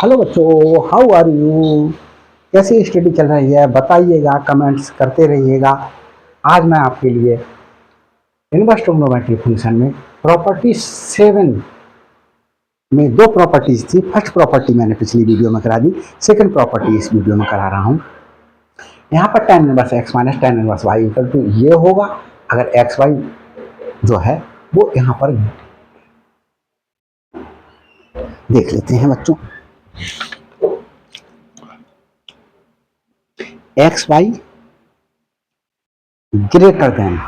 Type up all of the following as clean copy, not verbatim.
Hello बच्चों, how are you. कैसी study चल रही है बताइएगा, कमेंट्स करते रहिएगा। आज मैं आपके लिए इनवर्स ट्रिग्नोमेट्री फंक्शन में प्रॉपर्टी 7 में दो प्रॉपर्टीज थी। फर्स्ट प्रॉपर्टी मैंने पिछली वीडियो में करा दी, सेकंड प्रॉपर्टी इस वीडियो में करा रहा हूँ। यहाँ पर tan inverse x minus tan inverse y equal to ये होगा अगर एक्स वाई जो है वो यहाँ पर देख लेते हैं बच्चों। X y greater than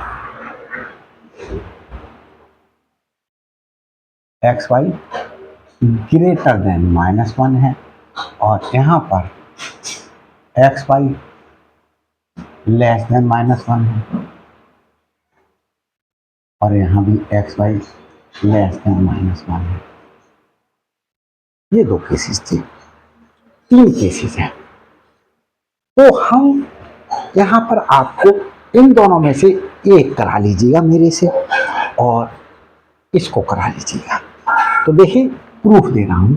x y greater than -1 है और यहाँ पर एक्स वाई लेस देन -1 है और यहाँ भी एक्स वाई लेस देन -1 है। ये दो केसेस थे, 3 केसेस हैं। तो हम यहाँ पर आपको इन दोनों में से एक करा लीजिएगा मेरे से और इसको करा लीजिएगा। तो देखिए प्रूफ दे रहा हूं।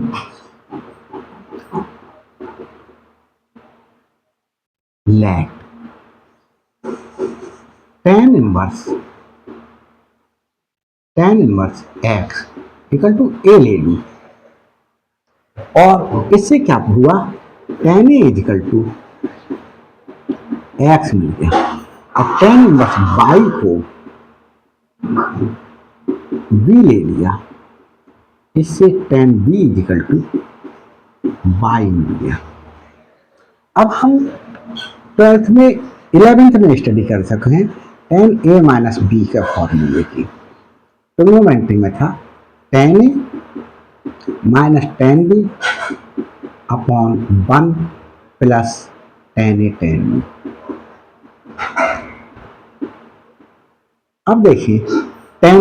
Let tan inverse x equal to a ले लूं और इससे क्या हुआ, tan a equal to x मिल गया। अब tan इनवर्स y को b ले लिया, इससे tan b equal to y मिल गया। अब हम 12th में 11th में स्टडी कर सकते हैं tan a माइनस बी के फॉर्मूले की। ट्रिग्नोमेट्री में था tan a minus tan b upon 1 plus tan a tan b। अब देखिए tan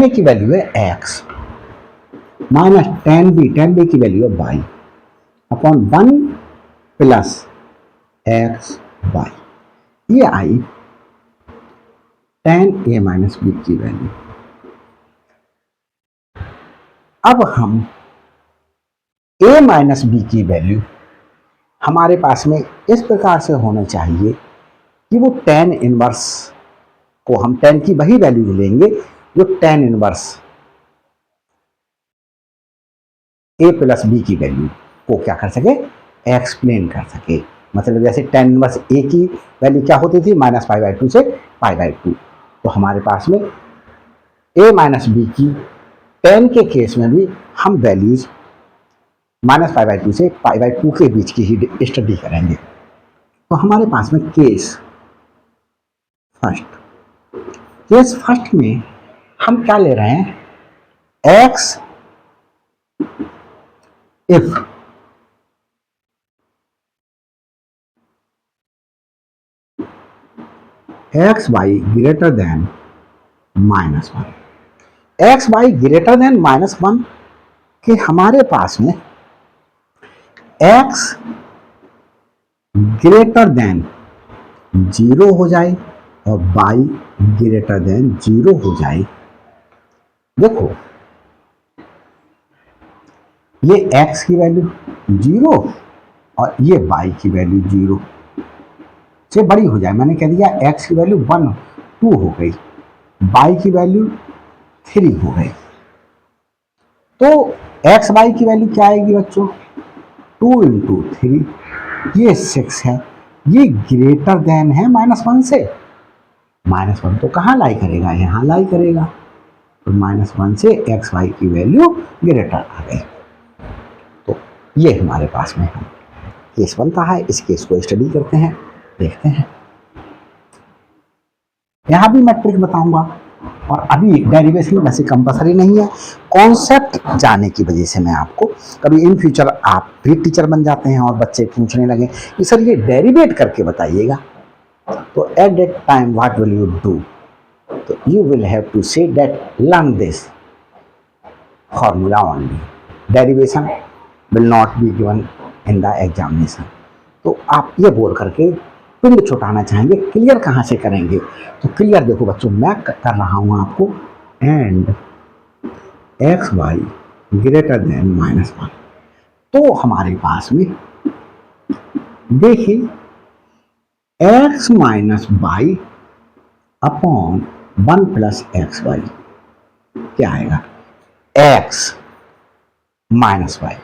a की वैल्यू है x माइनस tan b की वैल्यू है y upon 1 plus x y. ये आई tan a माइनस बी की वैल्यू। अब हम a माइनस बी की वैल्यू हमारे पास में इस प्रकार से होना चाहिए कि वो tan इनवर्स को हम tan की वही वैल्यू लेंगे जो tan inverse a plus b की वैल्यू को क्या कर सके, एक्सप्लेन कर सके। मतलब जैसे tan इनवर्स a की वैल्यू क्या होती थी, -π/2 से π/2। तो हमारे पास में a माइनस बी की tan के केस में भी हम वैल्यूज -π/2 से π/2 के बीच की ही स्टडी करेंगे। तो हमारे पास में केस फर्स्ट में हम क्या ले रहे हैं, x if x y greater than -1, x y greater than -1 कि हमारे पास में x ग्रेटर देन 0 हो जाए और y ग्रेटर देन 0 हो जाए। देखो ये x की वैल्यू 0 और ये y की वैल्यू 0 से बड़ी हो जाए। मैंने कह दिया x की वैल्यू 1 2 हो गई, y की वैल्यू 3 हो गई। तो x y की वैल्यू क्या आएगी बच्चों, 2 इंटू 3 ये 6 है। ये ग्रेटर देन है -1 से। -1 तो कहाँ लाई करेगा, यहाँ लाई करेगा। तो -1 से एक्स वाई की वैल्यू ग्रेटर आ गई। तो ये हमारे पास में केस बनता है। इस केस को स्टडी करते हैं, देखते हैं। यहाँ भी मैं ट्रिक बताऊंगा और अभी डेरिवेशन वैसे कंपलसरी नहीं है, कॉन्सेप्ट जाने की वजह से मैं आपको, कभी इन फ्यूचर आप भी टीचर बन जाते हैं और बच्चे पूछने लगे कि सर ये डेरिवेट करके बताइएगा, तो at that time what will you do, तो you will have to say that learn this formula only, derivation will not be given in the examination. तो आप ये बोल करके पिंड छुटाना चाहेंगे, क्लियर कहाँ से करेंगे, तो क्लियर देखो बच्चों मैं कर रहा हूँ आपको, and x y greater than -1 तो हमारे पास में देखिए x minus y upon 1 plus x y क्या आएगा, x माइनस वाई।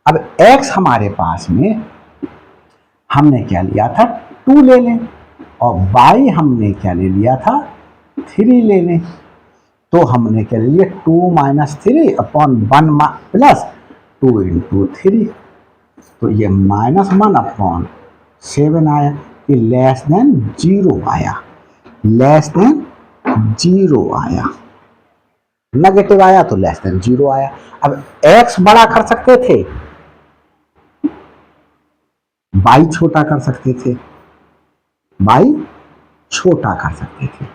अब x हमारे पास में हमने क्या लिया था 2 ले लें, और y हमने क्या ले लिया था 3 ले लें। तो हमने क्या ले लिया 2 माइनस 3 अपॉन 1 प्लस 2 इंटू 3। तो ये -1 अपॉन 7 आया, ये लेस देन 0 आया, लेस देन 0 आया, नेगेटिव आया तो लेस देन 0 आया। अब x बड़ा कर सकते थे, y छोटा कर सकते थे, y छोटा कर सकते थे,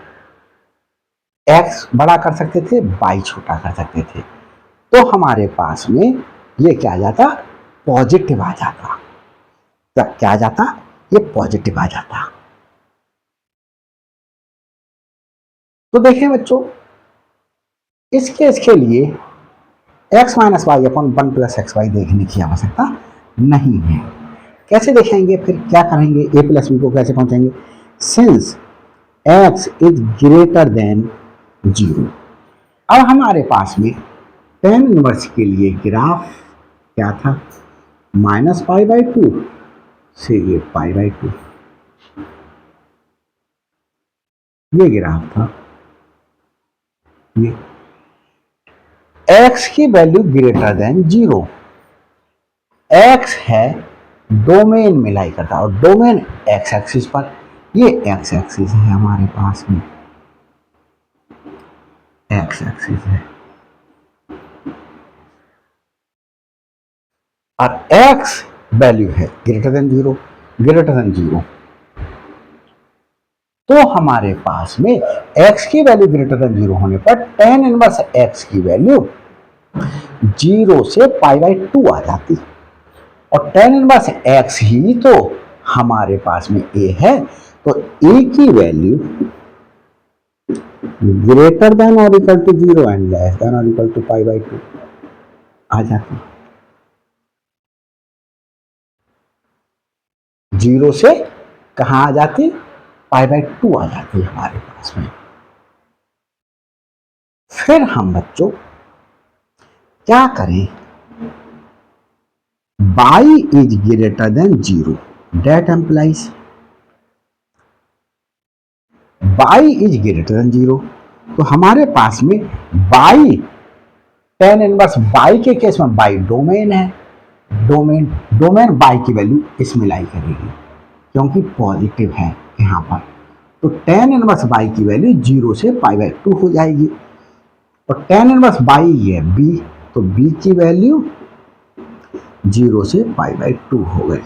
x बड़ा कर सकते थे, y छोटा कर सकते थे। तो हमारे पास में ये क्या आ जाता, पॉजिटिव आ जाता। तो क्या आ जाता, ये पॉजिटिव आ जाता। तो देखिए बच्चों, इसके लिए x minus y upon 1 plus x y देखने की आवश्यकता नहीं है। कैसे देखेंगे, फिर क्या करेंगे, a प्लस बी को कैसे पहुंचेंगे, since x is greater then 0। अब हमारे पास में tan इनवर्स के लिए ग्राफ क्या था, -π/2 से ये π/2, ये ग्राफ था। ये x की वैल्यू ग्रेटर देन 0, x है डोमेन में लाई करता, और डोमेन x एक्सिस पर, ये x एक्सिस है हमारे पास में, x एक्सिस है, और x वैल्यू है ग्रेटर देन 0, ग्रेटर देन 0। तो हमारे पास में x की वैल्यू ग्रेटर देन 0 होने पर tan इनवर्स x की वैल्यू 0 से π/2 आ जाती, और tan इनवर्स x ही तो हमारे पास में a है, तो a की वैल्यू ग्रेटर देन और equal to 0 and less than और इक्वल टू π/2 आ जाती। 0 से कहां आ जाती, π/2 आ जाती है हमारे पास में। फिर हम बच्चों क्या करें, y is greater then 0, that employees y is greater then 0। तो हमारे पास में y, tan इनवर्स y के केस में y डोमेन है, डोमेन y की वैल्यू इसमें लाई करेगी क्योंकि पॉजिटिव है यहां पर। तो tan इनवर्स y की वैल्यू 0 से π/2 हो जाएगी, और tan इनवर्स y है b, तो b की वैल्यू 0 से π/2 हो गई।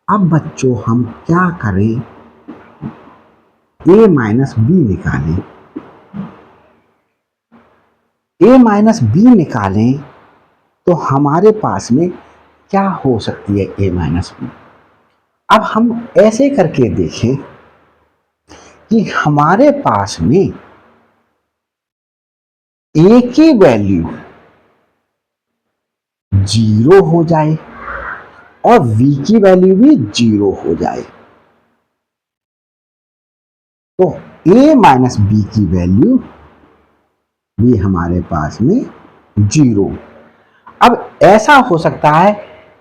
अब बच्चों हम क्या करें, a माइनस बी निकालें, a माइनस बी निकालें तो हमारे पास में क्या हो सकती है a माइनस बी। अब हम ऐसे करके देखें कि हमारे पास में a की वैल्यू 0 हो जाए और v की वैल्यू भी 0 हो जाए, तो a माइनस बी की वैल्यू भी हमारे पास में 0। अब ऐसा हो सकता है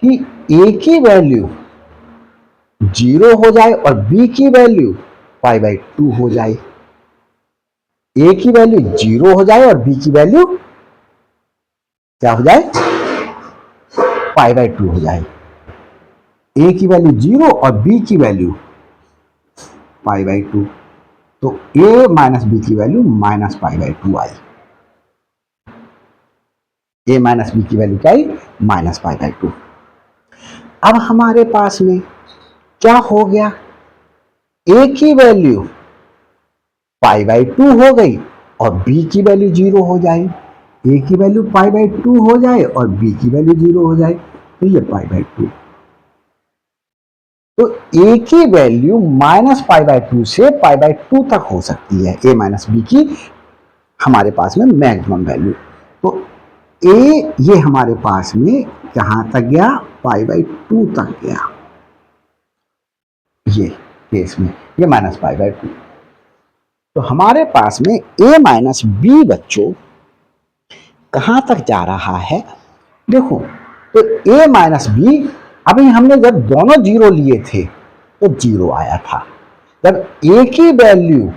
कि a की वैल्यू 0 हो जाए और b की वैल्यू π/2 हो जाए, a की वैल्यू 0 हो जाए और b की वैल्यू क्या हो जाए, π/2 हो जाए। a की वैल्यू 0 और b की वैल्यू π/2, तो a माइनस बी की वैल्यू -π/2 आई, a माइनस बी की वैल्यू क्या आई, -π/2। अब हमारे पास में क्या हो गया, a की वैल्यू π/2 हो गई और b की वैल्यू 0 हो जाए, a की वैल्यू π/2 हो जाए और b की वैल्यू 0 हो जाए, तो ये π/2। तो a की वैल्यू -π/2 से π/2 तक हो सकती है, a माइनस बी की हमारे पास में मैक्सिमम वैल्यू। तो ए ये हमारे पास में कहां तक गया, π/2 तक गया, ये केस में ये -π/2। तो हमारे पास में a माइनस बी बच्चों कहां तक जा रहा है, देखो तो a माइनस बी, अभी हमने जब दोनों जीरो लिए थे तो जीरो आया था, जब a की वैल्यू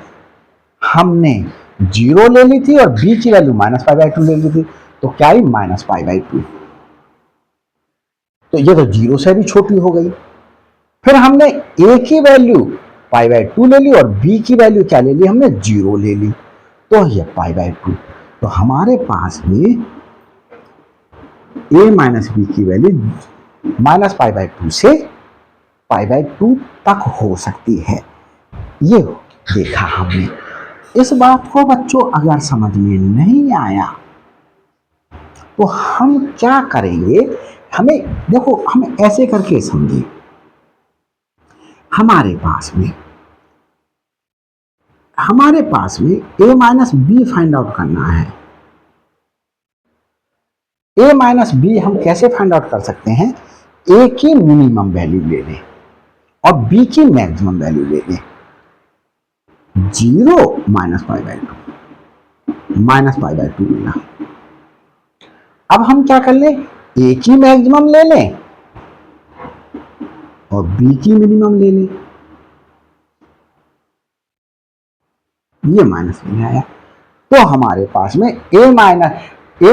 हमने जीरो ले ली थी और b की वैल्यू -π/2 ले ली थी, तो क्या ही -π/2, तो ये तो जीरो से भी छोटी हो गई। फिर हमने a की वैल्यू π/2 ले ली और b की वैल्यू क्या ले ली, हमने जीरो ले ली, तो ये π/2। तो हमारे पास में a माइनस बी की वैल्यू -π/2 से π/2 तक हो सकती है, ये देखा हमने। इस बात को बच्चों अगर समझ में नहीं आया तो हम क्या करेंगे, हमें देखो हम ऐसे करके समझे, हमारे पास में a minus b find out करना है। a माइनस बी हम कैसे फाइंड आउट कर सकते हैं, a की मिनिमम वैल्यू ले लें और b की मैक्सिमम वैल्यू ले लें, 0 -π/2 मिला। अब हम क्या कर लें, a की मैक्सिमम ले लें और b की मिनिमम ले लें, ये माइनस में आया, तो हमारे पास में a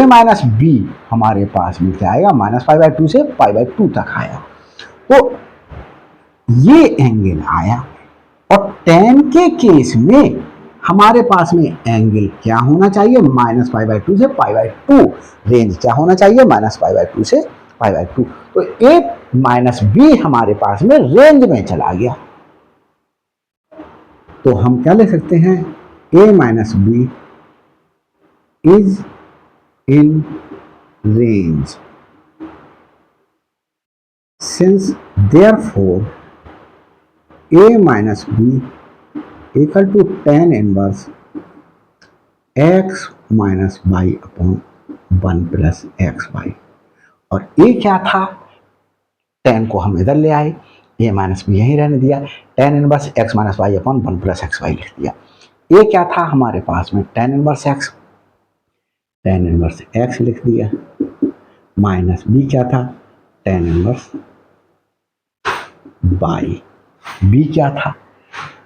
माइनस बी हमारे पास में क्या आएगा, -π/2 से π/2 तक आया, तो ये एंगल आया। और tan के केस में हमारे पास में एंगल क्या होना चाहिए, -π/2 से π/2, रेंज क्या होना चाहिए, -π/2 से π/2, तो a माइनस बी हमारे पास में रेंज में चला गया। तो हम क्या लिख सकते हैं, a minus b is in range, since therefore a minus b equal to tan inverse x minus y upon 1 plus x y. और a क्या था, tan को हम इधर ले आए, a माइनस बी यहीं रहने दिया, tan inverse x minus y upon 1 plus x y लिख दिया। a क्या था हमारे पास में, tan इनवर्स x लिख दिया, माइनस b क्या था, tan इनवर्स y, b क्या था,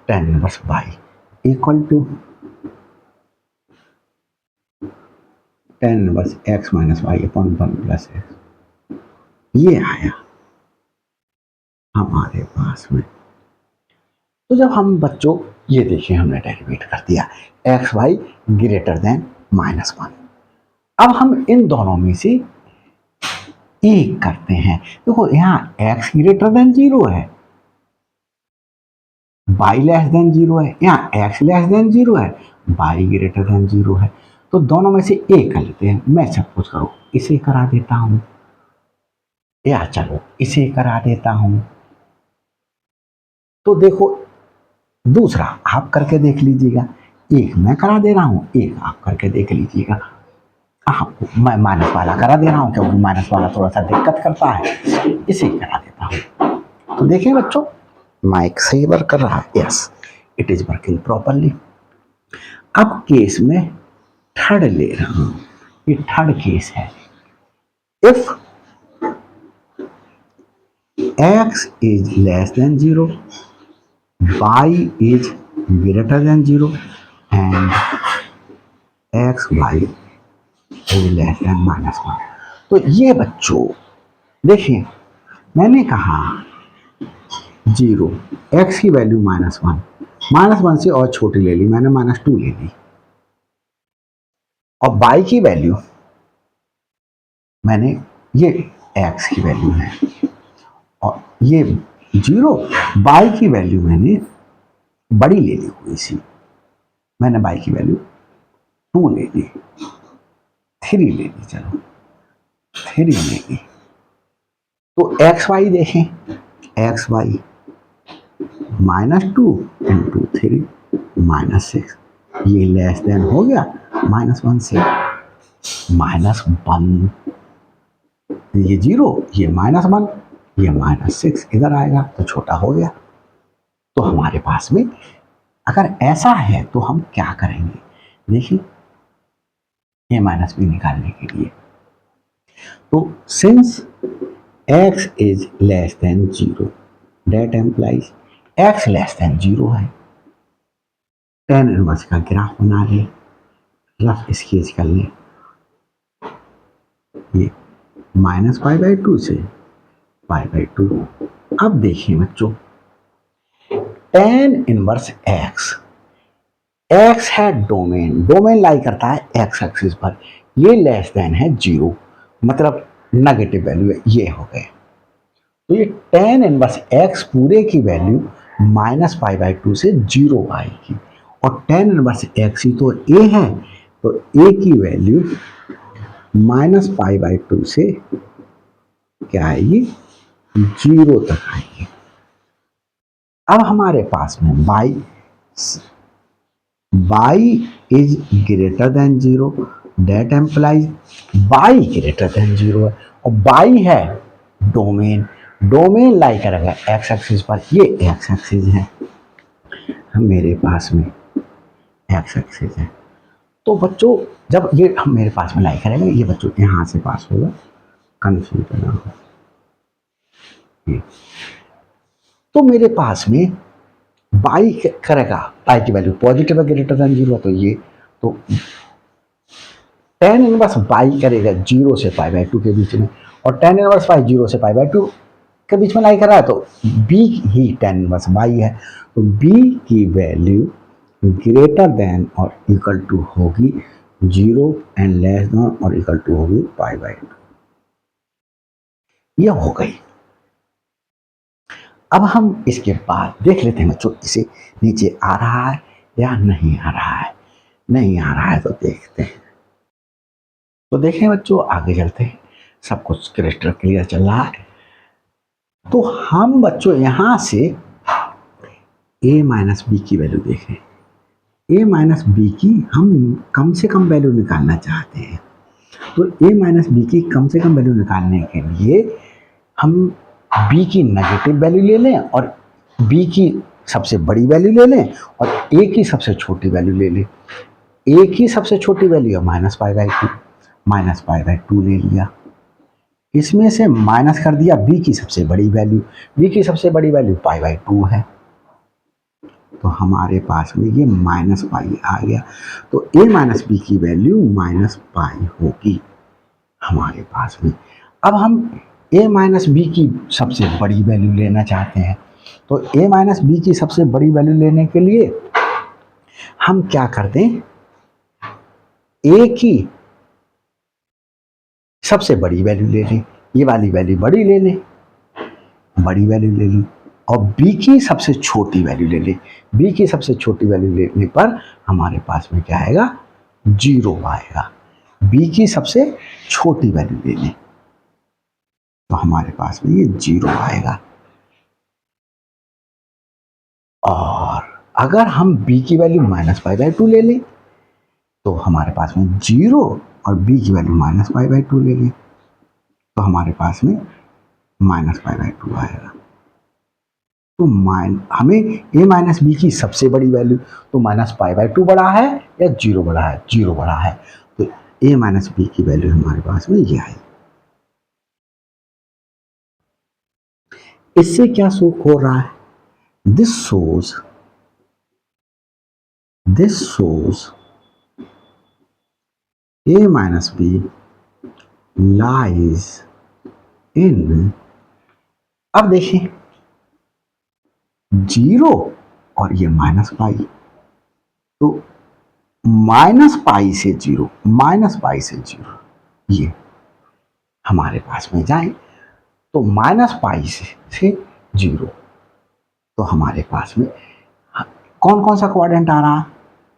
tan inverse y equal to tan inverse x minus y upon 1 plus x, ये आया हमारे पास में। तो जब हम बच्चों ये देखिए हमने डेरिवेट कर दिया एक्स वाई ग्रेटर देन -1, अब हम इन दोनों में से एक करते हैं। देखो यहाँ x ग्रेटर देन 0 है, y लेस देन 0 है, यहाँ x लेस देन 0 है, y ग्रेटर देन 0 है, तो दोनों में से एक कर लेते हैं। मैं सब कुछ करो इसे करा देता हूं, या चलो इसे करा देता हूं। तो देखो दूसरा आप करके देख लीजिएगा, एक मैं करा दे रहा हूं, एक आप करके देख लीजिएगा। आपको मैं माइनस वाला करा दे रहा हूं क्योंकि माइनस वाला थोड़ा सा दिक्कत करता है, इसे करा देता हूं। तो देखिए बच्चों माइक सही वर्क कर रहा है, yes it is working properly. अब केस में थर्ड ले रहा हूं, ये थर्ड केस है। If x is less than 0, y is greater than 0 and x y is less than -1। तो ये बच्चों देखिए मैंने कहा 0, x की वैल्यू -1 से और छोटी ले ली मैंने, -2 ले ली, और y की वैल्यू मैंने, ये x की वैल्यू है और ये 0, y की वैल्यू मैंने बड़ी ले ली हुई सी, मैंने y की वैल्यू 2 ले ली, 3 ले ली, चलो 3 ले ली। तो एक्स वाई देखें, एक्स वाई -2 इंटू 3 -6, ये लेस देन हो गया -1 से, -1, ये 0, ये -1, ये -6 इधर आएगा तो छोटा हो गया। तो हमारे पास में अगर ऐसा है तो हम क्या करेंगे, देखिए a माइनस बी निकालने के लिए, तो since x is less than 0 that employees x less than 0 है, tan इनवर्स का ग्राफ बना ले, रफ स्केच कर ले, ये -π/2 से π/2। अब देखिए बच्चों, tan इनवर्स x है डोमेन लाई करता है x एक्सिस पर, ये लेस देन है 0, मतलब नेगेटिव वैल्यू है, ये हो गए। तो ये tan इनवर्स x पूरे की वैल्यू -π/2 से 0 आएगी, और tan इनवर्स x ही तो a है, तो a की वैल्यू -π/2 से क्या आएगी, 0 तक आएगी। अब हमारे पास में y is greater then 0 that employees y greater than 0 है, और y है डोमेन लाई करेगा x एक्सिस पर, ये x एक्सिस है, मेरे पास में x एक्सिस है। तो बच्चों जब ये हम मेरे पास में लाई करेंगे, ये बच्चों यहां से पास होगा, कंफ्यूजन ना हो। तो मेरे पास में बाई करेगा, बाई की वैल्यू पॉजिटिव है, ग्रेटर देन 0, तो ये तो tan इनवर्स बाई करेगा 0 से π/2 के बीच में, और tan इनवर्स बाई 0 से π/2 के बीच में लाई कर रहा है, तो b he tan inverse by है, तो b की वैल्यू ग्रेटर देन और इक्वल टू होगी 0 एंड लेस देन और इक्वल टू होगी π/2। ये हो गई। अब हम इसके बाद देख लेते हैं बच्चों, इसे नीचे आ रहा है या नहीं आ रहा है, नहीं आ रहा है तो देखते हैं। तो देखें बच्चों, आगे चलते हैं, सब कुछ क्रिस्टल क्लियर चल रहा है। तो हम बच्चों यहां से a माइनस बी की वैल्यू देख रहे हैं, a माइनस बी की हम कम से कम वैल्यू निकालना चाहते हैं। तो a माइनस बी की कम से कम वैल्यू निकालने के लिए हम b की नेगेटिव वैल्यू ले लें, और b की सबसे बड़ी वैल्यू ले लें, और a की सबसे छोटी वैल्यू ले लें। a की सबसे छोटी वैल्यू है -π/2, -π/2 ले लिया, इसमें से माइनस कर दिया b की सबसे बड़ी वैल्यू, b की सबसे बड़ी वैल्यू π/2 है, तो हमारे पास में ये -π आ गया। तो a माइनस बी की वैल्यू -π होगी हमारे पास में। अब हम a माइनस बी की सबसे बड़ी वैल्यू लेना चाहते हैं, तो a माइनस बी की सबसे बड़ी वैल्यू लेने के लिए हम क्या करते हैं, a की सबसे बड़ी वैल्यू ले लें, ये वाली वैल्यू बड़ी ले लें, बड़ी वैल्यू ले ली, और b की सबसे छोटी वैल्यू ले लें। b की सबसे छोटी वैल्यू लेने पर हमारे पास में क्या आएगा, 0 आएगा। b की सबसे छोटी वैल्यू ले लें तो हमारे पास में ये 0 आएगा। और अगर हम b की वैल्यू -π/2 ले लें तो हमारे पास में 0, और b की वैल्यू -π/2 ले लें तो हमारे पास में -π/2 आएगा। तो हमें a माइनस बी की सबसे बड़ी वैल्यू, तो -π/2 बड़ा है या 0 बड़ा है, 0 बड़ा है, तो a माइनस बी की वैल्यू हमारे पास में ये आई। इससे क्या शो हो रहा है, this shows a minus b lies in, अब देखिए 0 और ये -π, तो -π से 0, -π से 0 ये हमारे पास में जाए, तो -π से 0, तो हमारे पास में कौन कौन सा क्वाड्रेंट आ रहा है,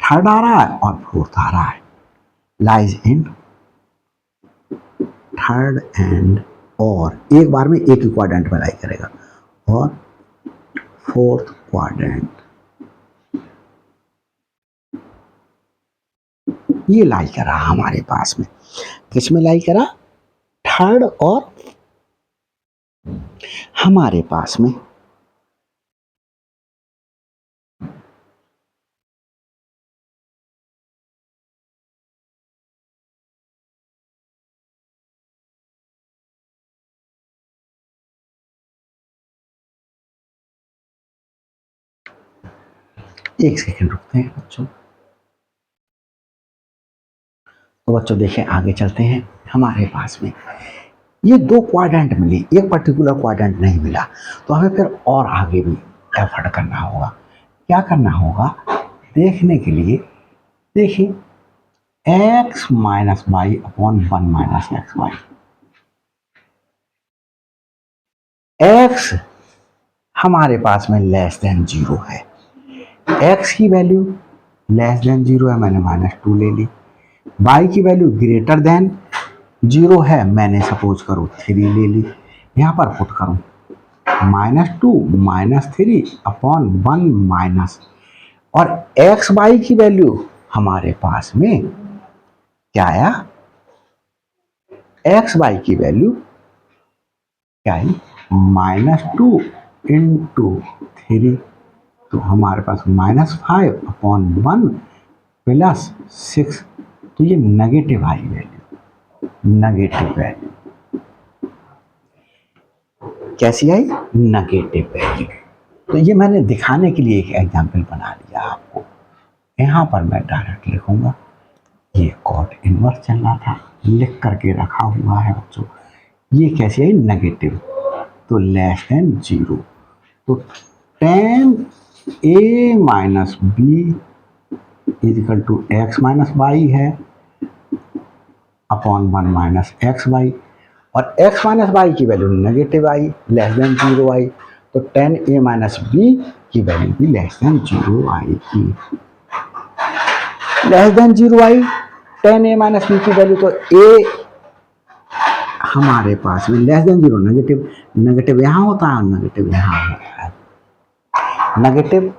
थर्ड आ रहा है और फोर्थ आ रहा है, लाइज इन थर्ड एंड, और एक बार में एक ही क्वाड्रेंट में लाई करेगा, और फोर्थ क्वाड्रेंट। ये लाई करा हमारे पास में, किस में लाई करा, थर्ड और हमारे पास में एक सेकंड रुकते हैं बच्चों। तो बच्चों देखें आगे चलते हैं, हमारे पास में ये दो क्वाड्रेंट मिली, एक पर्टिकुलर क्वाड्रेंट नहीं मिला, तो हमें फिर और आगे भी एफर्ट करना होगा। क्या करना होगा देखने के लिए, देखिए x minus y upon 1 minus x y, x हमारे पास में लेस देन 0 है, x की वैल्यू लेस देन 0 है, मैंने -2 ले ली, y की वैल्यू ग्रेटर देन 0 है, मैंने सपोज करो 3 ले ली, यहाँ पर पुट करूँ -2 -3 अपॉन 1 माइनस, और एक्स वाई की वैल्यू हमारे पास में क्या आया, एक्स वाई की वैल्यू क्या है, -2 इंटू 3, तो हमारे पास -5 अपॉन 1 प्लस 6, तो ये negative I value, negative value कैसी आई, नेगेटिव वैल्यू। तो ये मैंने दिखाने के लिए एक एग्जाम्पल बना लिया आपको, यहाँ पर मैं डायरेक्ट लिखूंगा, ये कॉट इनवर्स चल रहा था, लिख करके रखा हुआ है बच्चों, ये कैसी आई, नेगेटिव, तो लेस देन 0, तो tan a minus b equal to x minus y है अपॉन 1 माइनस एक्स वाई, और x माइनस वाई की वैल्यू नेगेटिव आई, लेस देन 0 आई, तो tan a माइनस बी की वैल्यू भी लेस देन 0 आएगी, लेस देन 0 आई, tan a माइनस बी की वैल्यू, तो a हमारे पास में लेस देन 0, नेगेटिव, नेगेटिव यहाँ होता है और नेगेटिव यहाँ होता है, नेगेटिव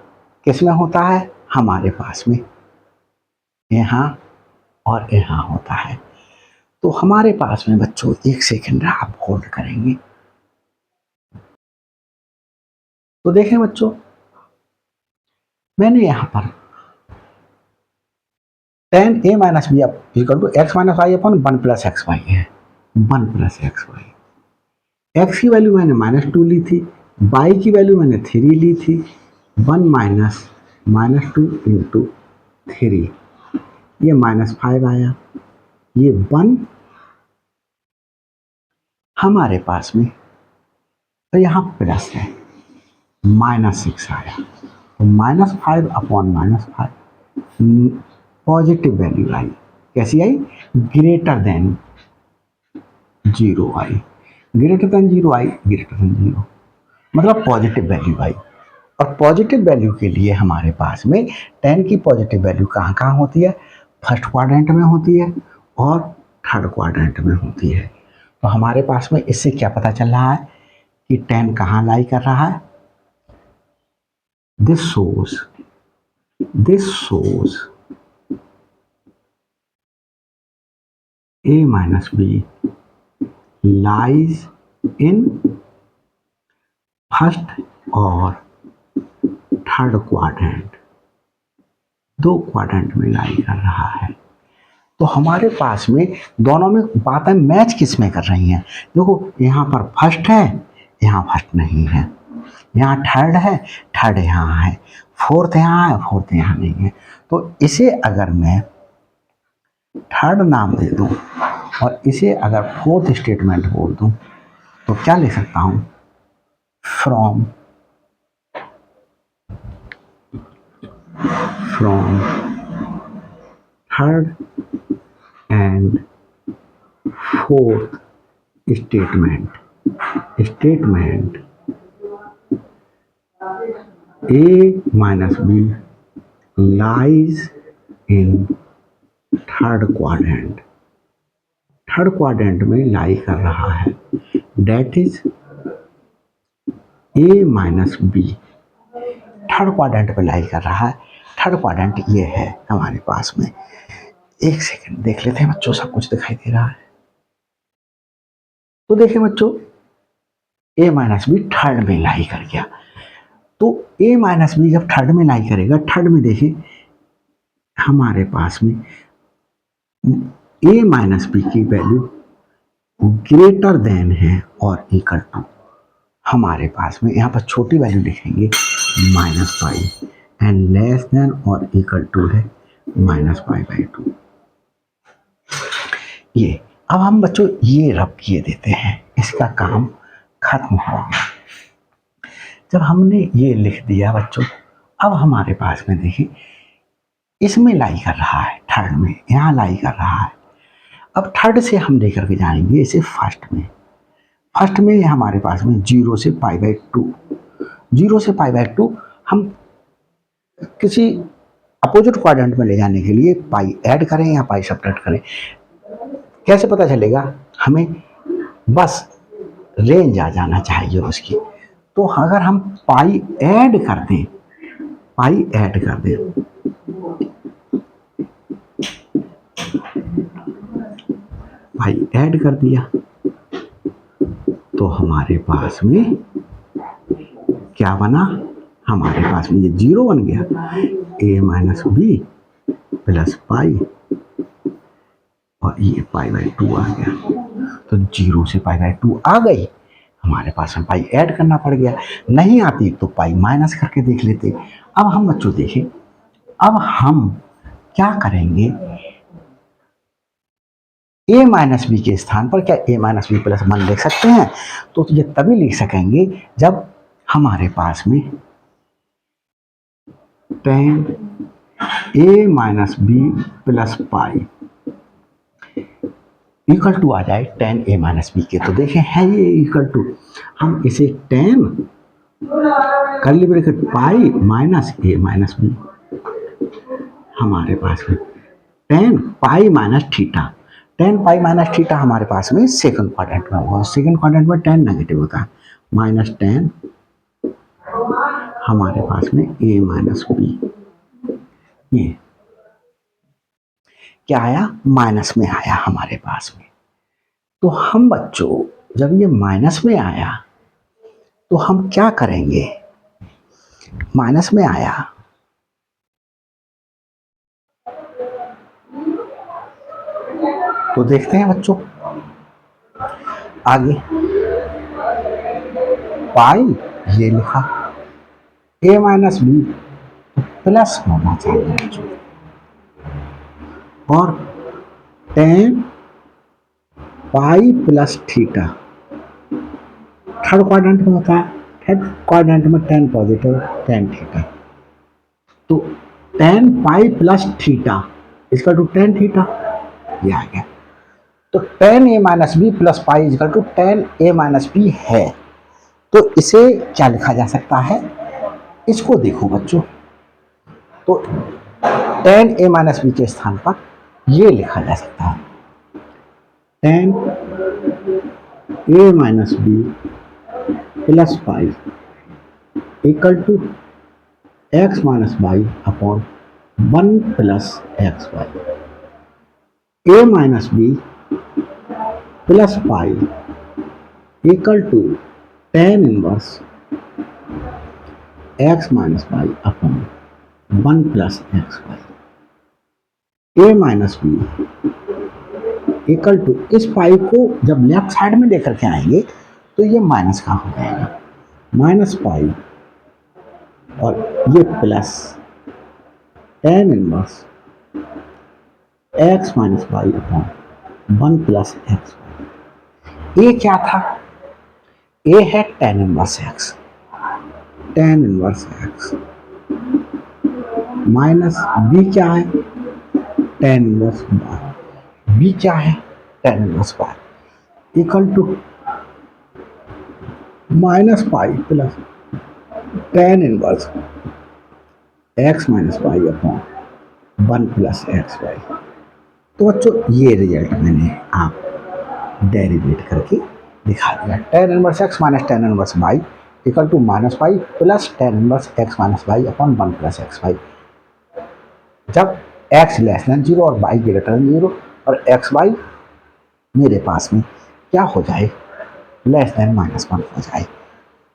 किस में होता है, हमारे पास में यहाँ और यहाँ होता है, तो हमारे पास में बच्चों एक सेकंड आप होल्ड करेंगे। तो देखें बच्चों, मैंने यहां पर tan a minus b equal to x minus y upon 1 plus x y है, 1 प्लस एक्स वाई, एक्स की वैल्यू मैंने -2 ली थी, वाई की वैल्यू मैंने 3 ली थी, 1 माइनस -2 इंटू 3, ये -5 आया, ये 1 हमारे पास में, तो यहाँ प्लस है, -6 आया, तो -5 अपॉन -5 पॉजिटिव वैल्यू आई, कैसी आई, ग्रेटर देन 0 आई, ग्रेटर देन 0 आई, ग्रेटर देन 0 मतलब पॉजिटिव वैल्यू आई, और पॉजिटिव वैल्यू के लिए हमारे पास में tan की पॉजिटिव वैल्यू कहाँ कहाँ होती है, फर्स्ट क्वाड्रेंट में होती है और थर्ड क्वाड्रेंट में होती है, तो हमारे पास में इससे क्या पता चल रहा है कि tan कहाँ लाई कर रहा है, this shows a minus b lies in first और थर्ड क्वाड्रेंट, दो क्वाड्रेंट में लाई कर रहा है, तो हमारे पास में दोनों में बातें मैच किस में कर रही हैं, देखो यहाँ पर फर्स्ट है, यहाँ फर्स्ट नहीं है, यहाँ थर्ड है, थर्ड यहाँ है, फोर्थ यहाँ है, फोर्थ यहाँ नहीं है, तो इसे अगर मैं थर्ड नाम दे दूं और इसे अगर फोर्थ स्टेटमेंट बोल दूं तो क्या लिख सकता हूं, from third and fourth statement a minus b lies in third quadrant में लाई कर रहा है, that is a minus b third quadrant में लाई कर रहा है, थर्ड क्वाड्रेंट ये है हमारे पास में, एक सेकंड देख लेते हैं बच्चों, सब कुछ दिखाई दे रहा है। तो देखिए बच्चों, ए माइनस बी थर्ड में लाई कर गया। तो ए माइनस बी जब थर्ड में लाई करेगा, थर्ड में देखिए हमारे पास में ए माइनस बी की वैल्यू ग्रेटर देन है और इक्वल टू, हमारे पास में यहाँ पर छोटी वैल्यू लिखेंगे -5 एंड लेस देन और इक्वल टू है -π/2। ये अब हम बच्चों ये रब किए देते हैं, इसका काम खत्म हो गया। जब हमने ये लिख दिया बच्चों, अब हमारे पास में देखिए इसमें लाई कर रहा है, थर्ड में यहाँ लाई कर रहा है। अब थर्ड से हम लेकर के जाएंगे इसे फर्स्ट में। फर्स्ट में हमारे पास में 0 से π/2, 0 से π/2 हम किसी अपोजिट क्वाड्रेंट में ले जाने के लिए पाई ऐड करें या पाई सब्ट्रैक्ट करें, कैसे पता चलेगा? हमें बस रेंज आ जाना चाहिए उसकी। तो अगर हम पाई ऐड कर दें, पाई ऐड कर दें, पाई ऐड कर दिया तो हमारे पास में क्या बना? हमारे पास में ये 0 बन गया, a minus B plus pi और ये π/2 आ गया। तो 0 से π/2 आ गई, हमारे पास में पाई ऐड करना पड़ गया। नहीं आती तो पाई माइनस करके देख लेते। अब हम बच्चों देखें, अब हम क्या करेंगे? a माइनस बी के स्थान पर क्या a माइनस बी प्लस 1 लिख सकते हैं? तो ये तभी लिख सकेंगे जब हमारे पास में tan a minus B plus pi equal to आ जाए tan a माइनस बी के। तो देखें है ये इक्वल टू, हम इसे tan curly bracket pi minus a minus b, हमारे पास में tan pi minus theta, tan pi minus theta हमारे पास में सेकंड क्वाड्रेंट में होगा। सेकंड क्वाड्रेंट में tan नेगेटिव होता है, माइनस tan हमारे पास में a माइनस बी, ये क्या आया? माइनस में आया हमारे पास में। तो हम बच्चों जब ये माइनस में आया तो हम क्या करेंगे? माइनस में आया तो देखते हैं बच्चों आगे, पाई ये लिखा, a माइनस बी प्लस होना चाहिए बच्चों, और tan pi plus theta third quadrant में होता है, थर्ड क्वाड्रेंट में tan पॉजिटिव tan थीटा। तो tan पाई प्लस थीटा इसका टू tan थीटा, ये आ गया। तो tan a minus B plus pi equal to tan a minus b है। तो इसे क्या लिखा जा सकता है? इसको देखो बच्चों, तो tan a माइनस बी के स्थान पर ये लिखा जा सकता है, tan a minus B plus pi equal to x minus y upon 1 plus x y. a minus B plus pi equal to tan inverse x minus y upon 1 plus x y. a minus b equal to, इस pi को जब left side में लेकर के आएंगे तो ये minus का हो जाएगा, माइनस पाई और ये plus tan inverse x minus y upon 1 plus x y. ये क्या था? a है tan inverse x, tan inverse x minus b क्या है? tan इनवर्स y, b क्या है? tan inverse y equal to minus pi plus tan inverse x minus y upon 1 plus x y. तो बच्चों ये रिजल्ट मैंने आप डेरिवेट करके दिखा दिया, tan inverse x minus tan inverse y equal to minus pi plus tan inverse x minus y upon 1 plus x y. जब x less than zero और वाई ग्रेटर देन जीरो, और x y मेरे पास में क्या हो जाए, less than -1 हो जाए,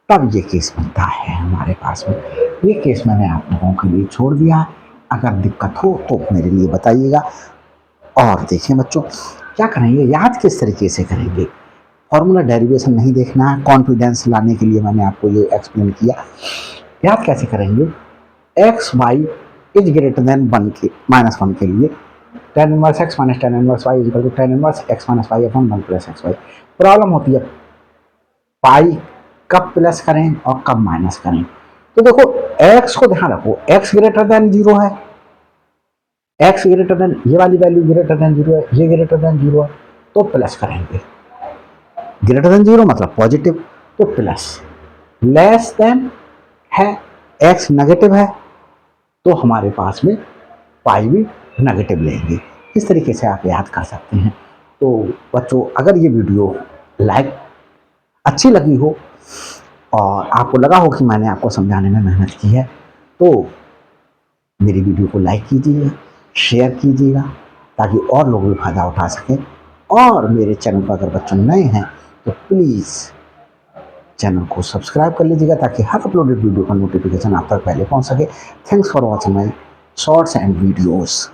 तब ये केस बनता है हमारे पास में। ये केस मैंने आप लोगों के लिए छोड़ दिया है, अगर दिक्कत हो तो मेरे लिए बताइएगा। और देखिए बच्चों, क्या करेंगे, याद किस तरीके से करेंगे, फॉर्मूला डेरिवेशन नहीं देखना है, कॉन्फिडेंस लाने के लिए मैंने आपको ये एक्सप्लेन किया। याद कैसे करेंगे, x y is greater than -1 के लिए tan inverse x minus tan inverse y equal to tan inverse x minus y upon 1 plus x y. Problem होती है पाई कब प्लस करें और कब माइनस करें। तो देखो x को ध्यान रखो, x ग्रेटर देन जीरो है, x ग्रेटर देन, ये वाली वैल्यू ग्रेटर देन जीरो है, ये ग्रेटर देन जीरो है, तो प्लस करेंगे। ग्रेटर देन जीरो मतलब पॉजिटिव, तो प्लस। लेस देन है, x नेगेटिव है, तो हमारे पास में पाई भी नेगेटिव लेंगे। इस तरीके से आप याद कर सकते हैं। तो बच्चों, अगर ये वीडियो लाइक अच्छी लगी हो और आपको लगा हो कि मैंने आपको समझाने में मेहनत की है, तो मेरी वीडियो को लाइक कीजिएगा, शेयर कीजिएगा, ताकि और लोग भी फ़ायदा उठा सकें। और मेरे चैनल पर अगर बच्चों नए हैं तो प्लीज़ चैनल को सब्सक्राइब कर लीजिएगा, ताकि हर अपलोडेड वीडियो का नोटिफिकेशन आप तक पहले पहुंच सके। Thanks for watching my shorts and videos.